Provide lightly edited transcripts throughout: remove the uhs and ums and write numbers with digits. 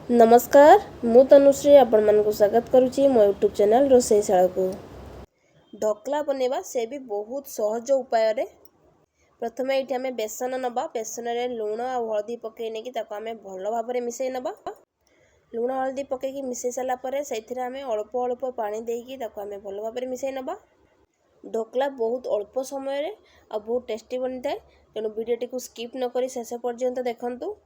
नमस्कार मु तनुश्री आपण मानक स्वागत करुच्ची मो यूट्यूब चैनल रोषेईशाला को। ढोकला बनवा से भी बहुत सहज उपाय रे। प्रथम ये आम बेसन नवा बेसन रे लुण आ हलदी पकई नहीं आम भल भाव मिसई नवा। लुण हलदी पकईकी मिसई सारापर से आम अल्प अल्प पानी देकी आम भल भाव मिसई नवा। ढोकला बहुत अल्प समय आ बहुत टेस्टी बनी थाए तेणु वीडियोटी को स्किप नक शेष पर्यंत देखंतु।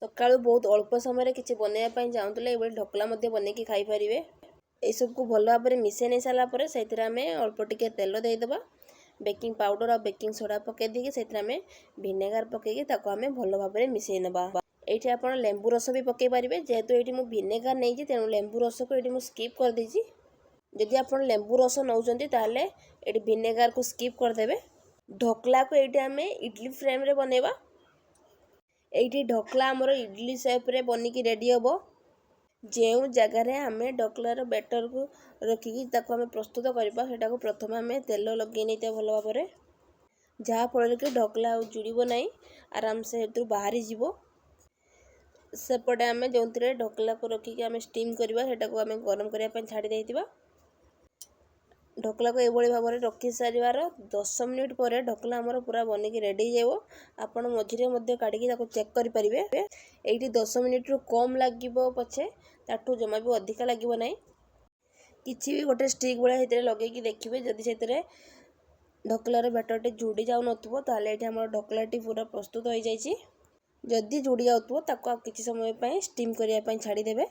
सकाळू बहुत अल्प समय किसी बनवाई चाहूले ये ढोकला बनैकी खाईपर। यह सबको भल भाव मिसई नहीं सारापर से आम अल्प टिके तेल देदेबा बेकिंग पाउडर और बेकिंग सोडा पकईदी से आम भिनेगार पकईकी आम भल भाव मिसई नवा। ये आप लेंबू रस भी पकई पारे जेहेतु ये मुझे भिनेगार नहीं तेणु लेंबू रस को ये स्किप कर देछि। जदि आप लेंबू रस नौचंती ताहले ये भिनेगार को स्किप करदेवे। ढोकला को ये आम इडली फ्रेम रे बनैबा। ये ढोकला आमर इडली शेप रे बनिकी रेडी हम। जो जगार आम ढोकलार बैटर को रखिकी आम प्रस्तुत करवा सेटा को प्रथम आम तेल लगे नहीं भल भाव जहाँफल कि ढोकला जुड़ब ना आराम से बाहरी जीव। सेपटे आम जो ढोकला को रखिकी आम स्टीम करवा सेटा को आम गरम करने छाड़ी देथिबा। ढोकला को यह भाव में रखी सारिवार 10 मिनिट पर ढोकला आमर पूरा बनिकी रेडी हो। आपण मझे काढ़ी चेक करेंगे। ये 10 मिनिट रु कम लगे पछे ताठू जमा भी अधिका लगे ना किसी भी गोटे स्टिक भाया लगे देखिए जदि से ढोकलार बैटर जुड़ी जाऊ नथुबो ताले ये आम ढोकलाटी पूरा प्रस्तुत हो जाइए। जदि जुड़ी जाऊथबो ताको किसी समय स्टीम करने छाड़ीदेवे।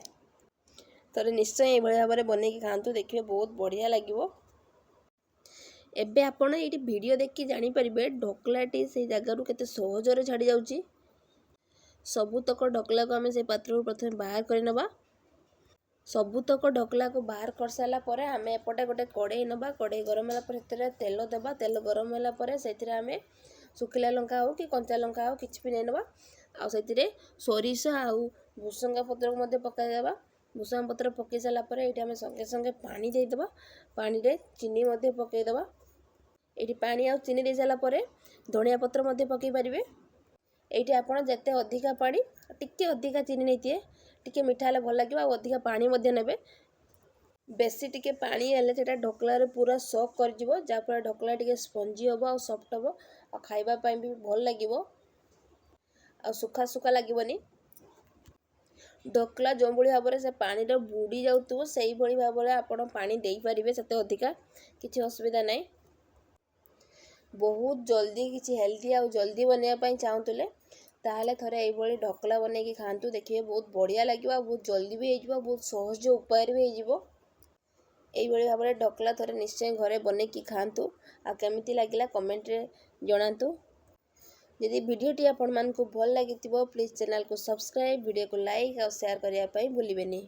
तो निश्चय ये भाव में बनैकी खातु देखिए बहुत बढ़िया लगे। एबे आपण ये वीडियो देखि जानी परिबे ढोकलाटी से जगार केते सहजरे छाड़ी जाउची। सबुतक ढोकला को आम से पात्र प्रथम बाहर कर नवा। सबुतक ढोकला को बाहर कर सारा पर आम एपटे गोटे कड़े नवा। कड़े गरम है तेल देवा। तेल गरम है से आम सुखिला लंका हो कि कंचा लंका हो किसी भी नहीं नवा। आउ सोरिष आउ भुसंगा पत्र को पकईदेवा। भुसंगा पत्र पकई सारापर ये आम संगे संगे पानी देदेबा। पानी रे चीनी पकईदेवा। ये पानी आ चीनी दे सारापर धनिया पत्र पकई पारे। ये आप जिते अधिका पानी टिके अधिका चीनी नहीं टे मिठा है भल लगे अधिका पानी ने बेसी टिके पानी हेल्ले से ढोकलार पूरा सक कर जहाँफल ढोकला टे स्पंजी हम आ सफ्ट हम आ खावाई भी भल लगे आ सुखा सुखा लगनी। ढोकला जो भाव में से पानी बुड़ी जाऊ से भाव में आप पानी दे पारे से अधिका किसी असुविधा नहीं। बहुत जल्दी किसी हेल्दी आ जल्दी बनवाई चाहूले ताहले थरे ये ढोकला बनैकी खातु देखिए बहुत बढ़िया लगे। बहुत जल्दी भी हो बहुत सहज उपाय भी हो। भाव में ढोकला थरे निश्चय घरे बनैकी खातु आ केमिति लागिला कमेंट रे जणातु। यदि वीडियोटी आपण मानकु भल लगी प्लीज चैनल को सब्सक्राइब वीडियो को लाइक और शेयर करने भूलिबेनी।